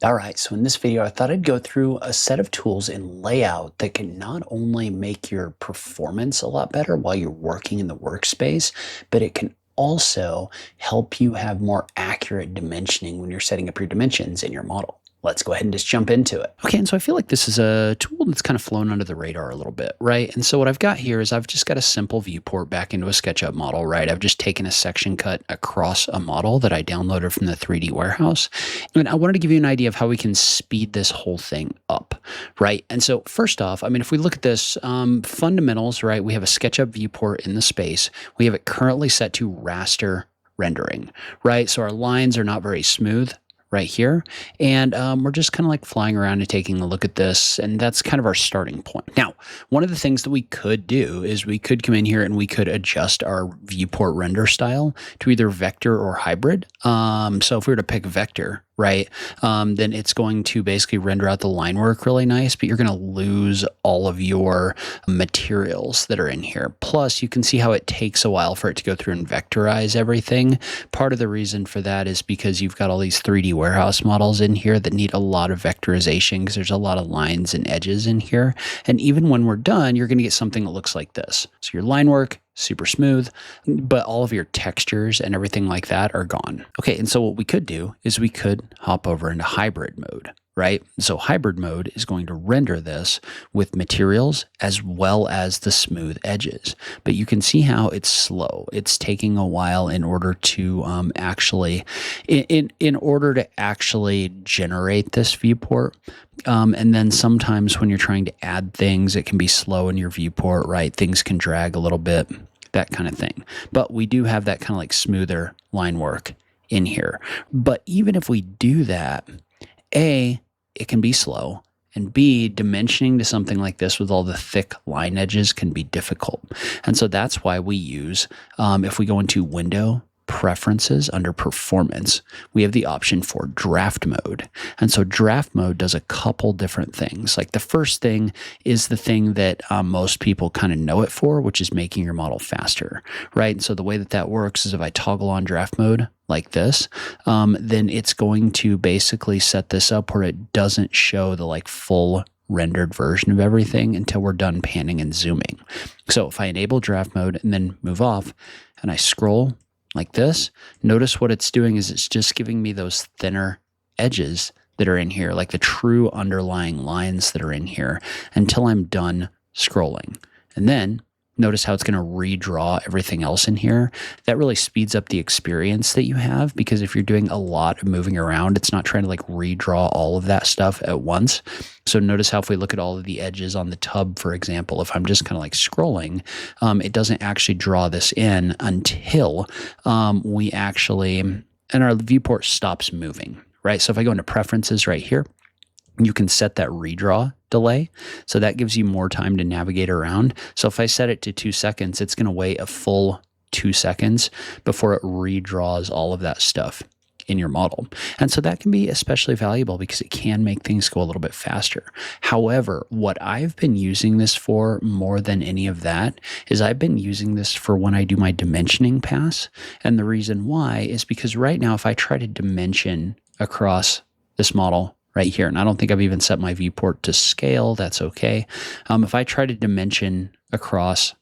All right, so in this video, I thought I'd go through a set of tools in layout that can not only make your performance a lot better while you're working in the workspace, but it can also help you have more accurate dimensioning when you're setting up your dimensions in your model. Let's go ahead and just jump into it. Okay, and so I feel like this is a tool that's kind of flown under the radar a little bit, right? And so what I've got here is I've just got a simple viewport back into a SketchUp model, right? I've just taken a section cut across a model that I downloaded from the 3D warehouse. And I wanted to give you an idea of how we can speed this whole thing up, right? And so first off, I mean, if we look at this, fundamentals, right? We have a SketchUp viewport in the space. We have it currently set to raster rendering, right? So our lines are not very smooth right here. And we're just kind of like flying around and taking a look at this. And that's kind of our starting point. Now, one of the things that we could do is we could come in here and we could adjust our viewport render style to either vector or hybrid. So if we were to pick vector, right, then it's going to basically render out the line work really nice, but you're going to lose all of your materials that are in here. Plus, you can see how it takes a while for it to go through and vectorize everything. Part of the reason for that is because you've got all these 3D warehouse models in here that need a lot of vectorization because there's a lot of lines and edges in here. And even when we're done, you're going to get something that looks like this. So your line work, super smooth, but all of your textures and everything like that are gone. Okay, and so what we could do is we could hop over into hybrid mode, right? So hybrid mode is going to render this with materials as well as the smooth edges. But you can see how it's slow. It's taking a while in order to actually generate this viewport. And then sometimes when you're trying to add things, it can be slow in your viewport, right? Things can drag a little bit, that kind of thing. But we do have that kind of like smoother line work in here. But even if we do that, A, it can be slow, and B, dimensioning to something like this with all the thick line edges can be difficult. And so that's why we use, if we go into Window, Preferences, under Performance, we have the option for Draft Mode. And so Draft Mode does a couple different things. Like the first thing is the thing that most people kind of know it for, which is making your model faster, right? And so the way that that works is if I toggle on Draft Mode like this, then it's going to basically set this up where it doesn't show the like full rendered version of everything until we're done panning and zooming. So if I enable Draft Mode and then move off and I scroll like this, notice what it's doing is it's just giving me those thinner edges that are in here, like the true underlying lines that are in here until I'm done scrolling. And then notice how it's going to redraw everything else in here. That really speeds up the experience that you have, because if you're doing a lot of moving around, it's not trying to like redraw all of that stuff at once. So notice how if we look at all of the edges on the tub, for example, if I'm just kind of like scrolling, it doesn't actually draw this in until we actually, and our viewport stops moving, right? So if I go into Preferences right here, you can set that redraw delay. So that gives you more time to navigate around. So if I set it to 2 seconds, it's going to wait a full 2 seconds before it redraws all of that stuff in your model. And so that can be especially valuable because it can make things go a little bit faster. However, what I've been using this for more than any of that is I've been using this for when I do my dimensioning pass. And the reason why is because right now, if I try to dimension across this model right here, and I don't think I've even set my viewport to scale, that's okay. If I try to dimension across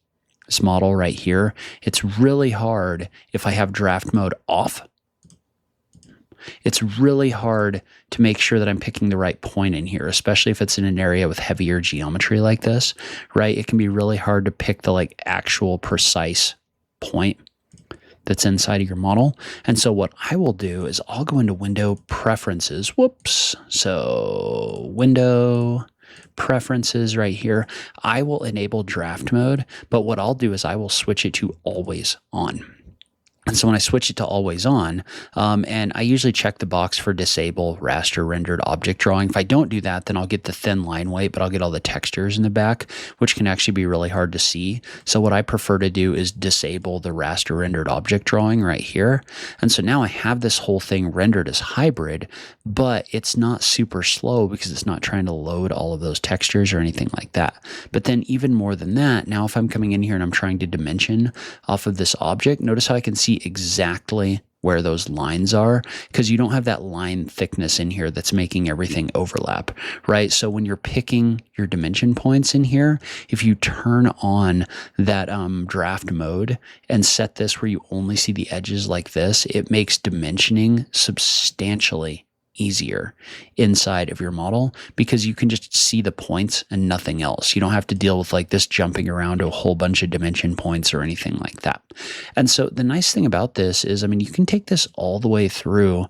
this model right here, it's really hard if I have draft mode off. It's really hard to make sure that I'm picking the right point in here, especially if it's in an area with heavier geometry like this, right? It can be really hard to pick the like actual precise point that's inside of your model. And so what I will do is I'll go into Window, Preferences. Whoops. So Window, Preferences right here. I will enable Draft Mode, but what I'll do is I will switch it to Always On. And so when I switch it to always on, and I usually check the box for disable raster rendered object drawing. If I don't do that, then I'll get the thin line weight, but I'll get all the textures in the back, which can actually be really hard to see. So what I prefer to do is disable the raster rendered object drawing right here. And so now I have this whole thing rendered as hybrid, but it's not super slow because it's not trying to load all of those textures or anything like that. But then even more than that, now if I'm coming in here and I'm trying to dimension off of this object, notice how I can see exactly where those lines are, because you don't have that line thickness in here that's making everything overlap, right? So when you're picking your dimension points in here, if you turn on that draft mode and set this where you only see the edges like this, it makes dimensioning substantially easier inside of your model, because you can just see the points and nothing else. You don't have to deal with like this jumping around to a whole bunch of dimension points or anything like that. And so the nice thing about this is, I mean, you can take this all the way through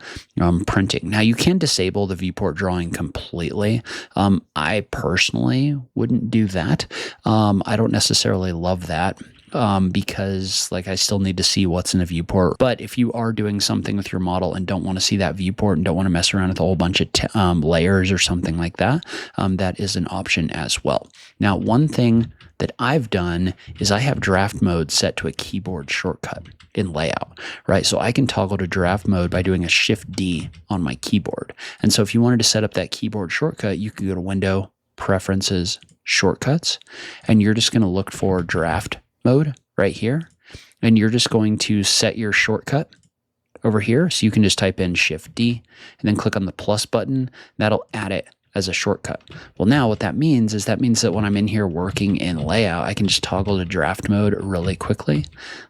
printing. Now you can disable the viewport drawing completely. I personally wouldn't do that. I don't necessarily love that. Because like I still need to see what's in a viewport. But if you are doing something with your model and don't want to see that viewport and don't want to mess around with a whole bunch of layers or something like that, that is an option as well. Now, one thing that I've done is I have draft mode set to a keyboard shortcut in layout, right? So I can toggle to draft mode by doing a Shift D on my keyboard. And so if you wanted to set up that keyboard shortcut, you can go to Window, Preferences, Shortcuts, and you're just going to look for draft mode right here, and you're just going to set your shortcut over here. So you can just type in Shift D and then click on the plus button. That'll add it as a shortcut. Well, now what that means is that when I'm in here working in layout, I can just toggle to draft mode really quickly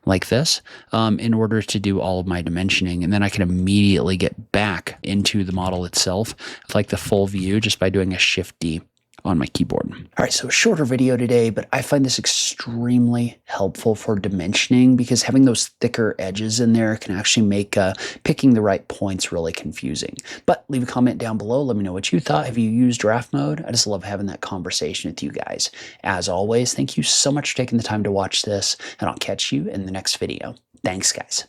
like this in order to do all of my dimensioning. And then I can immediately get back into the model itself, like the full view, just by doing a Shift D on my keyboard. All right, so a shorter video today, but I find this extremely helpful for dimensioning, because having those thicker edges in there can actually make picking the right points really confusing. But leave a comment down below. Let me know what you thought. Have you used draft mode? I just love having that conversation with you guys. As always, thank you so much for taking the time to watch this, and I'll catch you in the next video. Thanks, guys.